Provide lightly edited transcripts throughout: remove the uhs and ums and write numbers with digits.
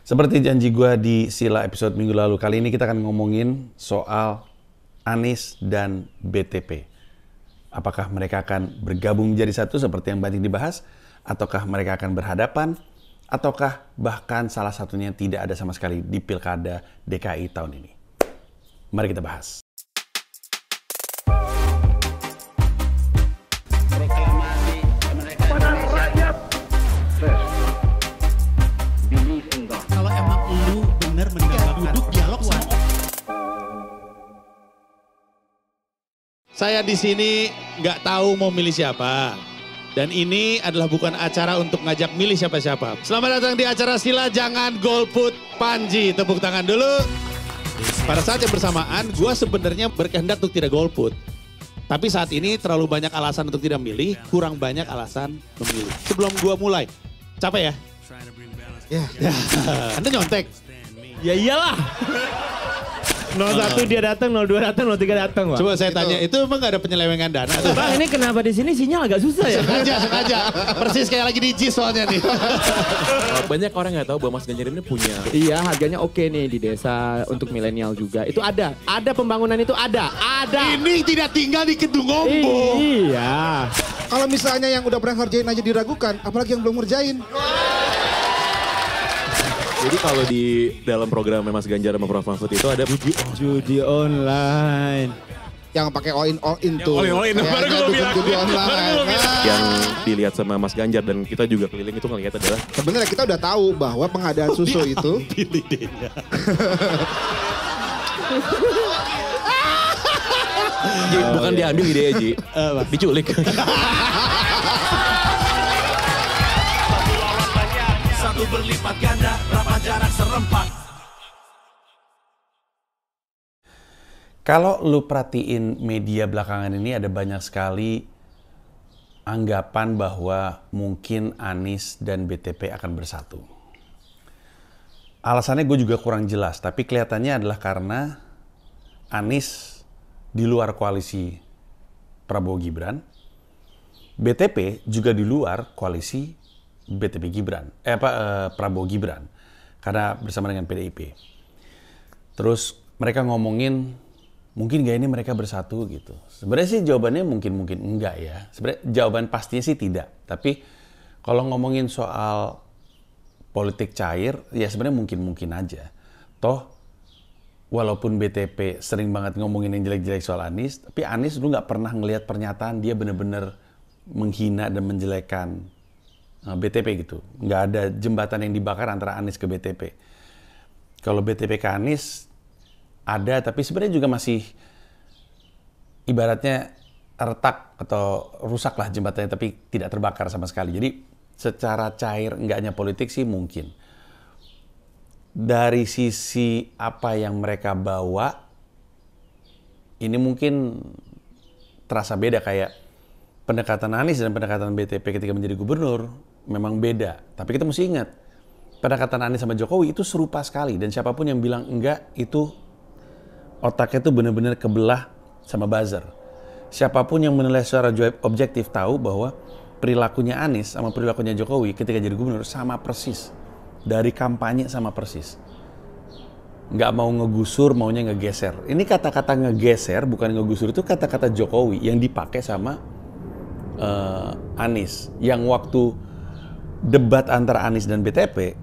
Seperti janji gue di Sila episode minggu lalu, kali ini kita akan ngomongin soal Anies dan BTP. Apakah mereka akan bergabung menjadi satu seperti yang banyak dibahas? Ataukah mereka akan berhadapan? Ataukah bahkan salah satunya tidak ada sama sekali di Pilkada DKI tahun ini? Mari kita bahas. Kalau emang lu bener duduk dialog sama Saya di sini nggak tahu mau milih siapa. Dan ini adalah bukan acara untuk ngajak milih siapa-siapa. Selamat datang di acara Sila Jangan Golput Panji. Tepuk tangan dulu. Pada saat yang bersamaan, gue sebenarnya berkehendak untuk tidak golput. Tapi saat ini terlalu banyak alasan untuk tidak milih, kurang banyak alasan memilih. Sebelum gue mulai, capek ya? Ya. Anda nyontek? Ya iyalah. 01 dia datang, 02 datang, 03 datang, Pak. Coba saya tanya, itu emang gak ada penyelewengan dana tuh? Bang, ini kenapa di sini sinyal agak susah ya? Sengaja. Persis kayak lagi di JIS soalnya nih. Banyak orang nggak tahu bahwa Mas Ganjar ini punya. Iya, harganya oke nih di desa untuk milenial juga. Itu ada pembangunan itu ada. Ini tidak tinggal di Kedung Ombo. Iya. Kalau misalnya yang udah pernah ngerjain aja diragukan, apalagi yang belum ngerjain. Jadi kalau di dalam program Mas Ganjar sama Prof Mahfud itu ada Judi online. Yang pakai all in tuh. All in, baru gue bilang. Judi online. yang dilihat sama Mas Ganjar dan kita juga keliling itu ngelihat adalah Sebenarnya kita udah tahu bahwa pengadaan susu itu. Pilih idenya. Ji, bukan diambil idenya Ji, diculik. Satu berlipat ganda, berapa jarak serempak. Kalau lu perhatiin media belakangan ini ada banyak sekali anggapan bahwa mungkin Anies dan BTP akan bersatu. Alasannya gue juga kurang jelas, tapi kelihatannya adalah karena Anies di luar koalisi Prabowo Gibran, BTP juga di luar koalisi BTP Gibran, Prabowo Gibran, karena bersama dengan PDIP. Terus mereka ngomongin mungkin gak ini mereka bersatu gitu. Sebenarnya sih jawabannya mungkin enggak ya. Sebenarnya jawaban pastinya sih tidak. Tapi kalau ngomongin soal politik cair, ya sebenarnya mungkin aja. Toh walaupun BTP sering banget ngomongin yang jelek-jelek soal Anies, tapi Anies dulu nggak pernah ngelihat pernyataan dia bener-bener menghina dan menjelekan BTP gitu. Nggak ada jembatan yang dibakar antara Anies ke BTP. Kalau BTP ke Anies ada, tapi sebenarnya juga masih ibaratnya retak atau rusak lah jembatannya, tapi tidak terbakar sama sekali. Jadi secara cair enggaknya politik sih mungkin. Dari sisi apa yang mereka bawa, ini mungkin terasa beda, kayak pendekatan Anies dan pendekatan BTP ketika menjadi gubernur memang beda. Tapi kita mesti ingat, pendekatan Anies sama Jokowi itu serupa sekali. Dan siapapun yang bilang enggak, itu otaknya tuh benar-benar kebelah sama buzzer. Siapapun yang menilai secara objektif tahu bahwa perilakunya Anies sama perilakunya Jokowi ketika jadi gubernur sama persis. Dari kampanye sama persis. Nggak mau ngegusur, maunya ngegeser. Ini kata-kata ngegeser, bukan ngegusur, itu kata-kata Jokowi yang dipakai sama Anies. Yang waktu debat antara Anies dan BTP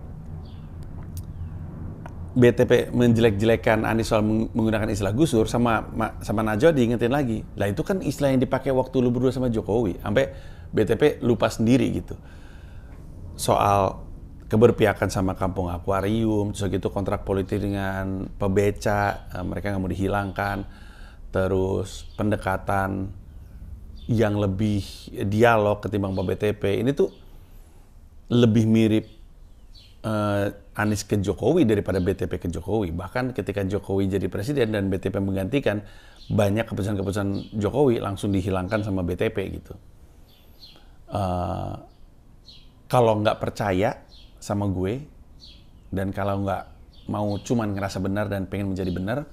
menjelek-jelekan Anies soal menggunakan istilah gusur, sama Najwa diingetin lagi. Lah itu kan istilah yang dipakai waktu lu berdua sama Jokowi. Sampai BTP lupa sendiri gitu. Soal keberpihakan sama kampung akuarium, terus gitu kontrak politik dengan pebeca, mereka nggak mau dihilangkan. Terus pendekatan yang lebih dialog ketimbang Pak BTP. Ini tuh lebih mirip Anies ke Jokowi daripada BTP ke Jokowi. Bahkan ketika Jokowi jadi presiden dan BTP menggantikan, banyak keputusan-keputusan Jokowi langsung dihilangkan sama BTP gitu. Kalau nggak percaya sama gue, dan kalau nggak mau cuman ngerasa benar dan pengen menjadi benar,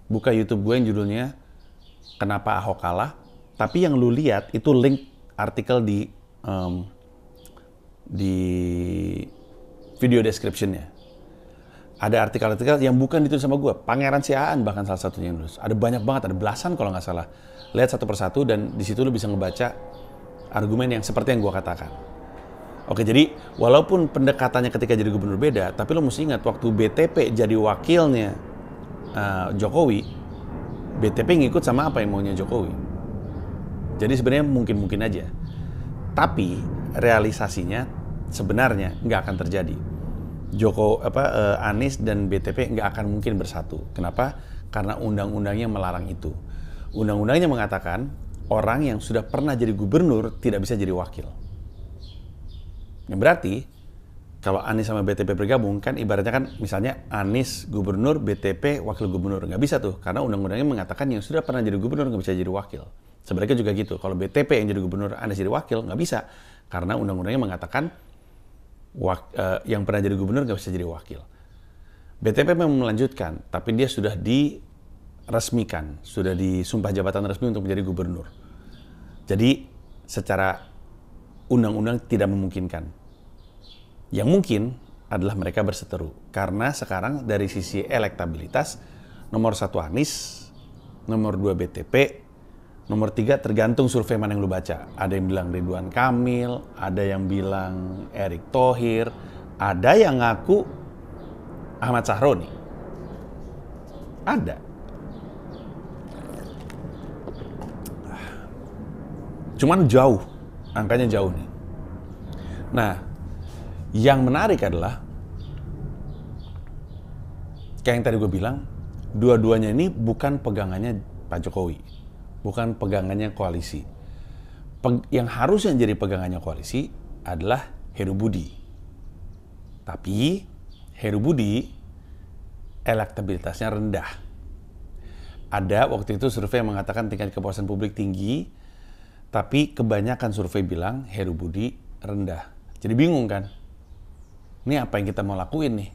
buka YouTube gue yang judulnya Kenapa Ahok Kalah. Tapi yang lu lihat itu link artikel di video description-nya. Ada artikel-artikel yang bukan ditulis sama gue. Pangeran Siaan bahkan salah satunya yang nulis. Ada banyak banget, ada belasan kalau nggak salah. Lihat satu persatu dan di situ lo bisa ngebaca argumen yang seperti yang gue katakan. Oke, jadi walaupun pendekatannya ketika jadi gubernur beda, tapi lo mesti ingat waktu BTP jadi wakilnya Jokowi, BTP ngikut sama apa yang maunya Jokowi. Jadi sebenarnya mungkin-mungkin aja. Tapi realisasinya sebenarnya nggak akan terjadi. Anies dan BTP nggak akan mungkin bersatu. Kenapa? Karena undang-undangnya melarang itu. Undang-undangnya mengatakan orang yang sudah pernah jadi gubernur tidak bisa jadi wakil. Yang berarti kalau Anies sama BTP bergabung kan ibaratnya kan misalnya Anies gubernur, BTP wakil gubernur. Nggak bisa tuh karena undang-undangnya mengatakan yang sudah pernah jadi gubernur nggak bisa jadi wakil. Sebenarnya juga gitu. Kalau BTP yang jadi gubernur, Anies jadi wakil nggak bisa karena undang-undangnya mengatakan yang pernah jadi gubernur nggak bisa jadi wakil. BTP memang melanjutkan, tapi dia sudah diresmikan, sudah disumpah jabatan resmi untuk menjadi gubernur. Jadi secara undang-undang tidak memungkinkan. Yang mungkin adalah mereka berseteru. Karena sekarang dari sisi elektabilitas, nomor 1 Anies, nomor 2 BTP, nomor 3 tergantung survei mana yang lu baca. Ada yang bilang Ridwan Kamil, ada yang bilang Erick Thohir, ada yang ngaku Ahmad Sahroni. Ada. Cuman jauh, angkanya jauh nih. Nah, yang menarik adalah kayak yang tadi gue bilang, dua-duanya ini bukan pegangannya Pak Jokowi. Bukan pegangannya koalisi. Yang harusnya jadi pegangannya koalisi adalah Heru Budi. Tapi Heru Budi elektabilitasnya rendah. Ada waktu itu survei yang mengatakan tingkat kepuasan publik tinggi, tapi kebanyakan survei bilang Heru Budi rendah. Jadi bingung kan? Ini apa yang kita mau lakuin nih?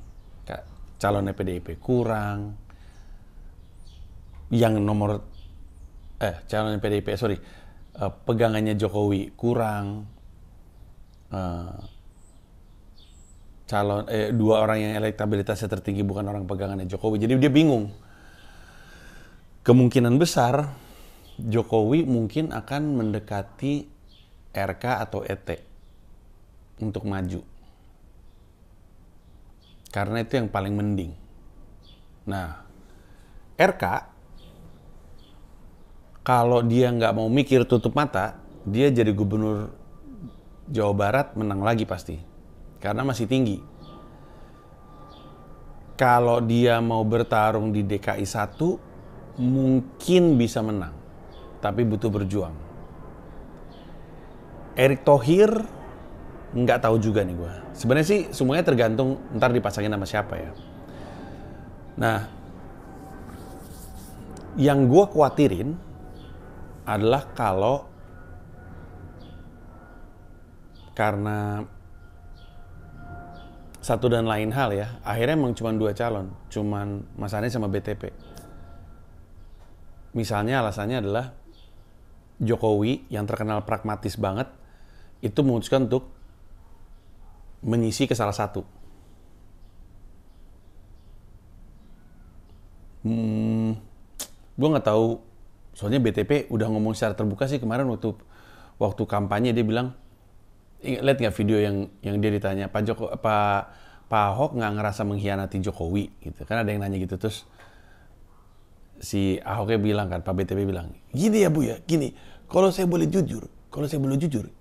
Calonnya PDIP kurang. Yang calon PDIP, pegangannya Jokowi kurang, dua orang yang elektabilitasnya tertinggi bukan orang pegangannya Jokowi, jadi dia bingung. Kemungkinan besar Jokowi mungkin akan mendekati RK atau ET untuk maju, karena itu yang paling mending. Nah, RK kalau dia nggak mau mikir tutup mata, dia jadi gubernur Jawa Barat menang lagi pasti. Karena masih tinggi. Kalau dia mau bertarung di DKI 1, mungkin bisa menang. Tapi butuh berjuang. Erick Thohir, nggak tahu juga nih gue. Sebenarnya sih semuanya tergantung ntar dipasangin sama siapa ya. Nah, yang gue khawatirin adalah kalau karena satu dan lain hal ya, akhirnya emang cuma 2 calon, cuman Mas Anies sama BTP. Misalnya alasannya adalah Jokowi yang terkenal pragmatis banget itu memutuskan untuk menyisi ke salah satu. Gue nggak tahu. Soalnya BTP udah ngomong secara terbuka sih kemarin waktu kampanye dia bilang, lihat nggak video yang dia ditanya Pak Ahok nggak ngerasa mengkhianati Jokowi gitu kan, ada yang nanya gitu, terus si Ahoknya bilang kan, Pak BTP bilang gini ya Bu ya, gini kalau saya boleh jujur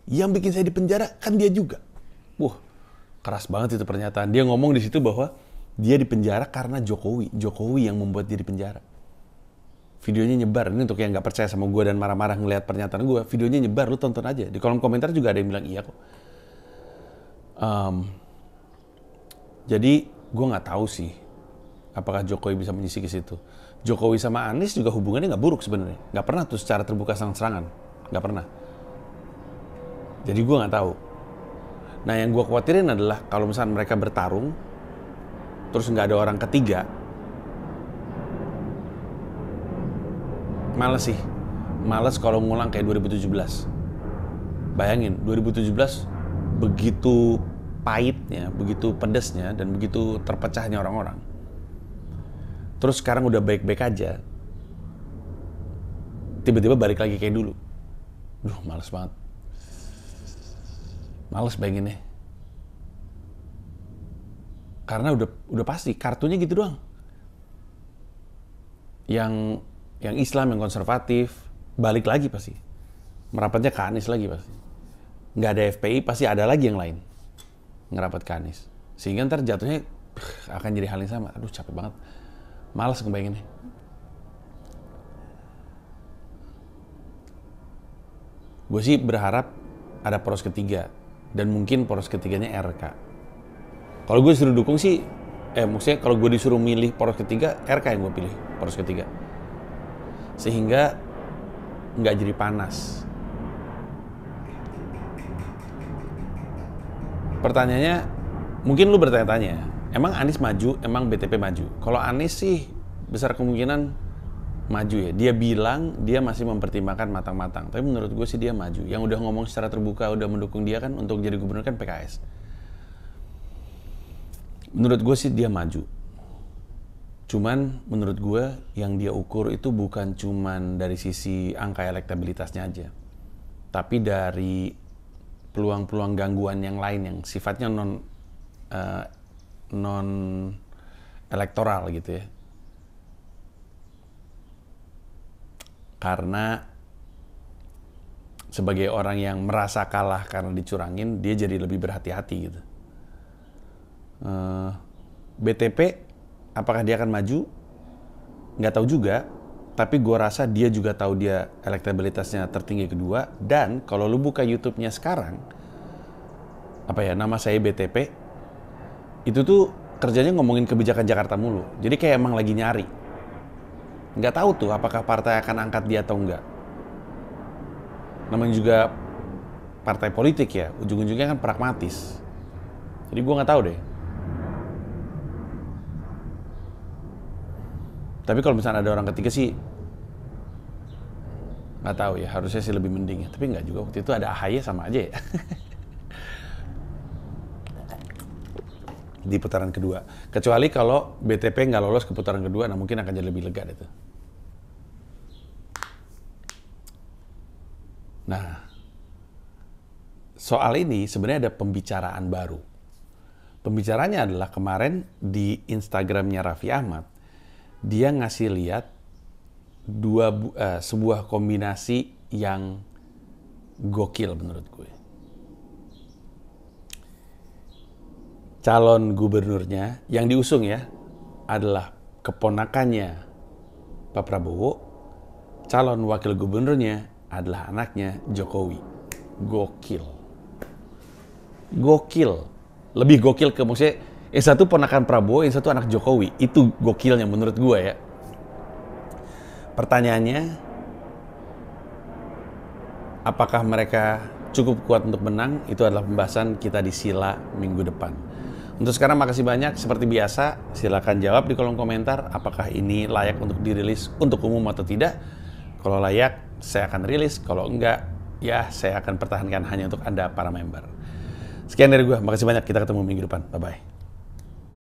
yang bikin saya di penjara kan dia juga. Wah, keras banget itu pernyataan. Dia ngomong di situ bahwa dia di penjara karena Jokowi yang membuat dia di penjara. Videonya nyebar, ini untuk yang nggak percaya sama gue dan marah-marah ngelihat pernyataan gue, videonya nyebar, lu tonton aja. Di kolom komentar juga ada yang bilang iya kok. Jadi gue nggak tahu sih apakah Jokowi bisa menyisi ke situ. Jokowi sama Anies juga hubungannya nggak buruk sebenarnya, nggak pernah tuh secara terbuka serang-serangan, nggak pernah. Jadi gue nggak tahu. Nah yang gue khawatirin adalah kalau misalnya mereka bertarung, terus nggak ada orang ketiga, males kalau ngulang kayak 2017. Bayangin, 2017 begitu pahitnya, begitu pedesnya, dan begitu terpecahnya orang-orang. Terus sekarang udah baik-baik aja, tiba-tiba balik lagi kayak dulu. Duh, males banget. Males bayanginnya. Karena udah pasti kartunya gitu doang. Yang Islam, yang konservatif, balik lagi pasti. Merapatnya ke Anies lagi pasti. Nggak ada FPI, pasti ada lagi yang lain ngerapat ke Anies. Sehingga ntar jatuhnya akan jadi hal yang sama. Aduh, capek banget. Malas ngebayanginnya. Gue sih berharap ada poros ketiga. Dan mungkin poros ketiganya RK. Kalau gue disuruh dukung sih, maksudnya kalau gue disuruh milih poros ketiga, RK yang gue pilih poros ketiga. Sehingga nggak jadi panas. Pertanyaannya, mungkin lu bertanya-tanya, emang Anies maju, emang BTP maju? Kalau Anies sih besar kemungkinan maju ya. Dia bilang dia masih mempertimbangkan matang-matang. Tapi menurut gue sih dia maju. Yang udah ngomong secara terbuka, udah mendukung dia kan untuk jadi gubernur kan PKS. Menurut gue sih dia maju. Cuman menurut gue yang dia ukur itu bukan cuman dari sisi angka elektabilitasnya aja. Tapi dari peluang-peluang gangguan yang lain yang sifatnya non elektoral gitu ya. Karena sebagai orang yang merasa kalah karena dicurangin, dia jadi lebih berhati-hati gitu. BTP, apakah dia akan maju? Nggak tahu juga, tapi gue rasa dia juga tahu dia elektabilitasnya tertinggi kedua. Dan kalau lu buka YouTube-nya sekarang, nama saya BTP, itu tuh kerjanya ngomongin kebijakan Jakarta mulu. Jadi kayak emang lagi nyari. Nggak tahu tuh apakah partai akan angkat dia atau enggak. Namanya juga partai politik ya, ujung-ujungnya kan pragmatis. Jadi gue nggak tahu deh. Tapi kalau misalnya ada orang ketiga sih, nggak tahu ya, harusnya sih lebih mending ya. Tapi nggak juga, waktu itu ada AHY sama aja ya. Di putaran kedua. Kecuali kalau BTP nggak lolos ke putaran kedua, nah mungkin akan jadi lebih lega itu. Nah, soal ini sebenarnya ada pembicaraan baru. Pembicaranya adalah kemarin di Instagramnya Raffi Ahmad, dia ngasih lihat sebuah kombinasi yang gokil menurut gue. Calon gubernurnya yang diusung ya adalah keponakannya Pak Prabowo, calon wakil gubernurnya adalah anaknya Jokowi. Gokil. Gokil. Lebih gokil ke maksudnya yang satu ponakan Prabowo, yang satu anak Jokowi. Itu gokilnya menurut gue ya. Pertanyaannya, apakah mereka cukup kuat untuk menang? Itu adalah pembahasan kita di Sila minggu depan. Untuk sekarang makasih banyak. Seperti biasa, silakan jawab di kolom komentar apakah ini layak untuk dirilis untuk umum atau tidak. Kalau layak, saya akan rilis. Kalau enggak, ya saya akan pertahankan hanya untuk Anda para member. Sekian dari gue, makasih banyak. Kita ketemu minggu depan. Bye-bye.